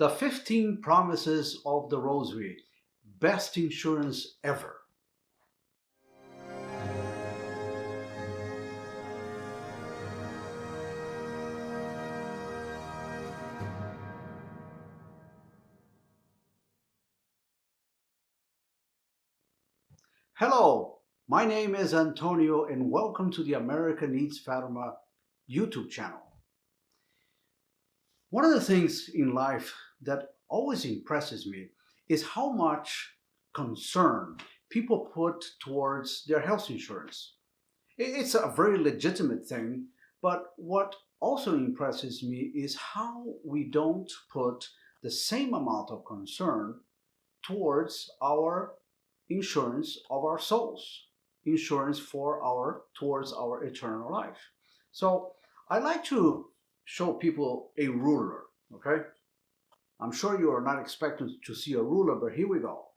The 15 Promises of the Rosary, best insurance ever. Hello, my name is Antonio and welcome to the American Needs Fatima YouTube channel. One of the things in life that always impresses me is how much concern people put towards their health insurance. It's a very legitimate thing, but what also impresses me is how we don't put the same amount of concern towards our insurance of our souls, insurance towards our eternal life. So I like to show people a ruler, okay? I'm sure you are not expecting to see a ruler, but here we go.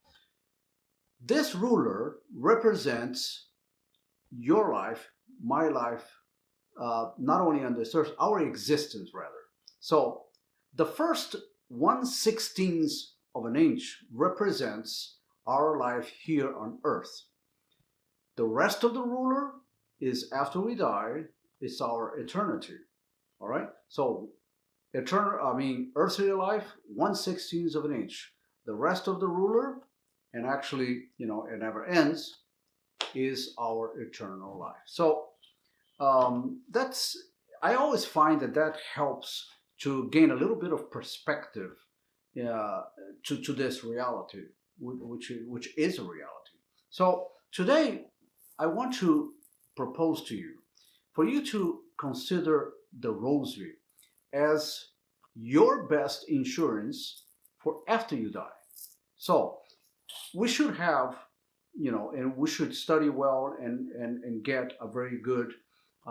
This ruler represents your life, my life, not only on this earth, our existence rather. So the first 1/16 of an inch represents our life here on earth. The rest of the ruler is after we die, it's our eternity. All right? So earthly life, 1/16 of an inch. The rest of the ruler, and actually, it never ends, is our eternal life. So I always find that helps to gain a little bit of perspective to this reality, which is a reality. So today, I want to propose to you for you to consider the Rosary as your best insurance for after you die. So we should have, and we should study well and get a very good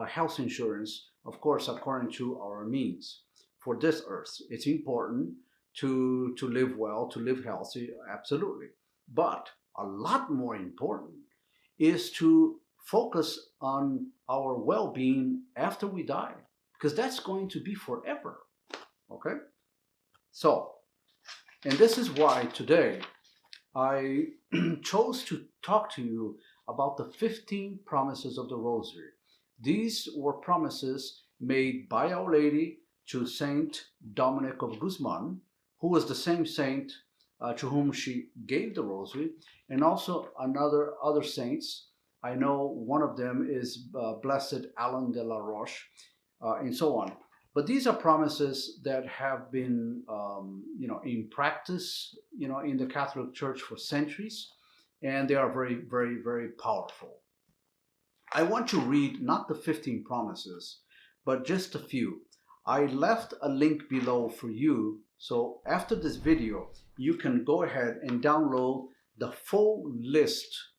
health insurance, of course, according to our means for this earth. It's important to live well, to live healthy, absolutely. But a lot more important is to focus on our well-being after we die, because that's going to be forever, okay? So, and this is why today I chose to talk to you about the 15 promises of the Rosary. These were promises made by Our Lady to Saint Dominic of Guzman, who was the same saint to whom she gave the Rosary, and also other saints. I know one of them is Blessed Alan de la Roche, and so on. But these are promises that have been, in practice, in the Catholic Church for centuries, and they are very, very, very powerful. I want to read not the 15 promises, but just a few. I left a link below for you, so after this video, you can go ahead and download the full list,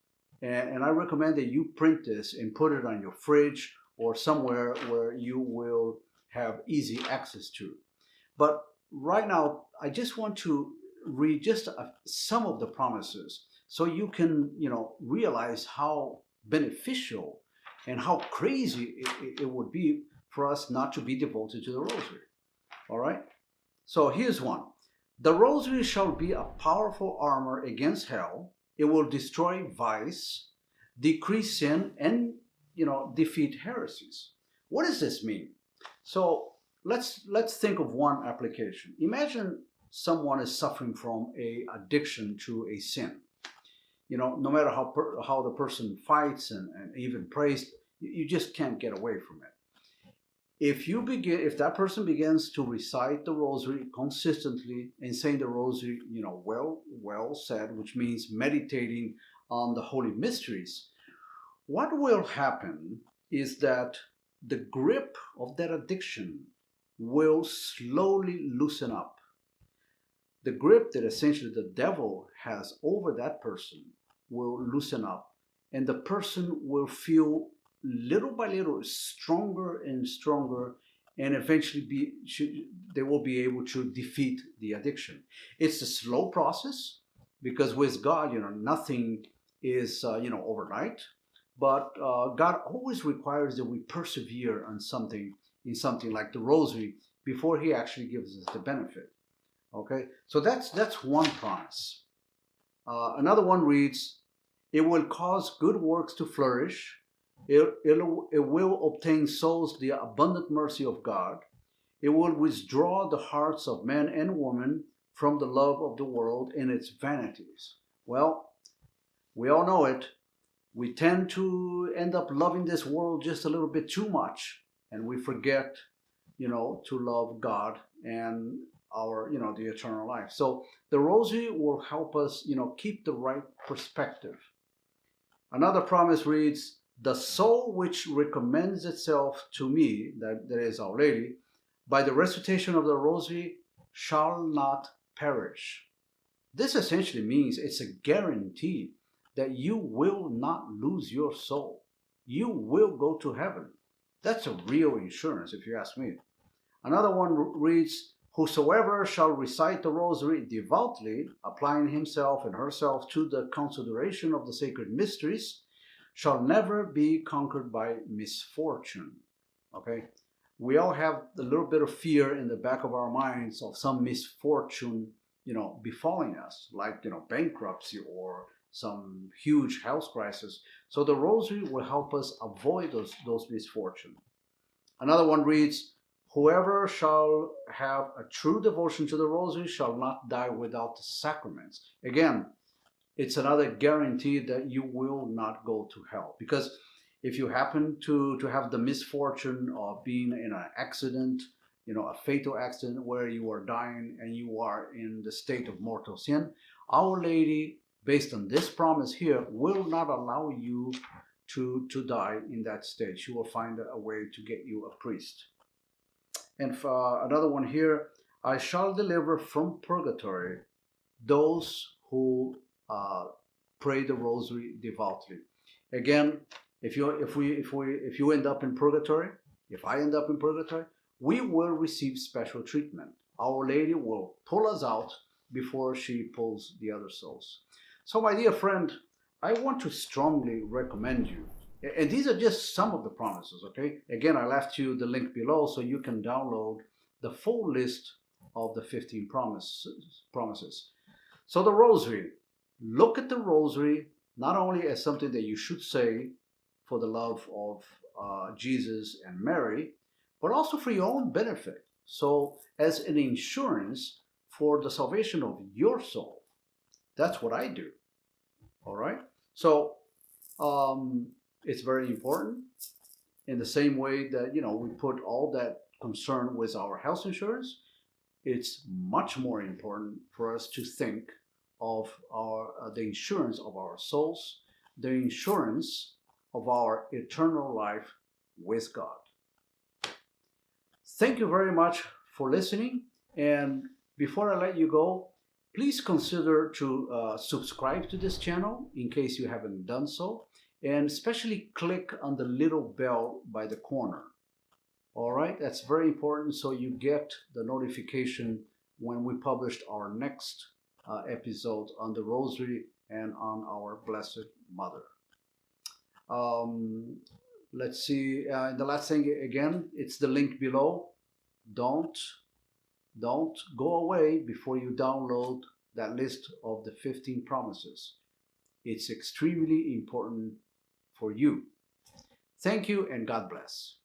and I recommend that you print this and put it on your fridge or somewhere where you will have easy access to. But right now, I just want to read just some of the promises so you can, realize how beneficial and how crazy it would be for us not to be devoted to the Rosary. All right? So here's one. The Rosary shall be a powerful armor against hell. It will destroy vice, decrease sin, and, defeat heresies. What does this mean? So let's think of one application. Imagine someone is suffering from an addiction to a sin. No matter how the person fights and even prays, you just can't get away from it. If that person begins to recite the Rosary consistently and saying the Rosary, well said, which means meditating on the holy mysteries, what will happen is that the grip of that addiction will slowly loosen up. The grip that essentially the devil has over that person will loosen up, and the person will feel little by little stronger and stronger, and eventually they will be able to defeat the addiction. It's a slow process because with God, nothing is overnight. But God always requires that we persevere on something, in something like the Rosary, before He actually gives us the benefit. Okay, so that's one promise. Another one reads, "It will cause good works to flourish. It will obtain souls the abundant mercy of God. It will withdraw the hearts of men and women from the love of the world and its vanities." Well, we all know it. We tend to end up loving this world just a little bit too much, and we forget, to love God and our, the eternal life. So the Rosary will help us, keep the right perspective. Another promise reads, "The soul which recommends itself to me," that is Our Lady, "by the recitation of the Rosary shall not perish." This essentially means it's a guarantee that you will not lose your soul. You will go to heaven. That's a real insurance, if you ask me. Another one reads, "Whosoever shall recite the Rosary devoutly, applying himself and herself to the consideration of the sacred mysteries, shall never be conquered by misfortune." Okay? We all have a little bit of fear in the back of our minds of some misfortune, befalling us, like, bankruptcy or some huge health crisis. So the Rosary will help us avoid those misfortunes. Another one reads, "Whoever shall have a true devotion to the Rosary shall not die without the sacraments." Again, it's another guarantee that you will not go to hell. Because if you happen to have the misfortune of being in an accident, a fatal accident where you are dying and you are in the state of mortal sin, Our Lady, based on this promise here, will not allow you to die in that state. She will find a way to get you a priest. And another one here, "I shall deliver from purgatory those who pray the Rosary devoutly." Again, if you end up in purgatory, if I end up in purgatory, we will receive special treatment. Our Lady will pull us out before she pulls the other souls. So, my dear friend, I want to strongly recommend you. And these are just some of the promises, okay? Again, I left you the link below so you can download the full list of the 15 promises. So the Rosary, look at the Rosary not only as something that you should say for the love of Jesus and Mary, but also for your own benefit. So as an insurance for the salvation of your soul. That's what I do. All right. So it's very important. In the same way that we put all that concern with our health insurance, it's much more important for us to think of the insurance of our souls, the insurance of our eternal life with God. Thank you very much for listening. And before I let you go, please consider to subscribe to this channel in case you haven't done so. And especially click on the little bell by the corner. All right, that's very important so you get the notification when we published our next episode on the Rosary and on our Blessed Mother. Let's see, the last thing again, it's the link below. Don't go away before you download that list of the 15 promises. It's extremely important for you. Thank you and God bless.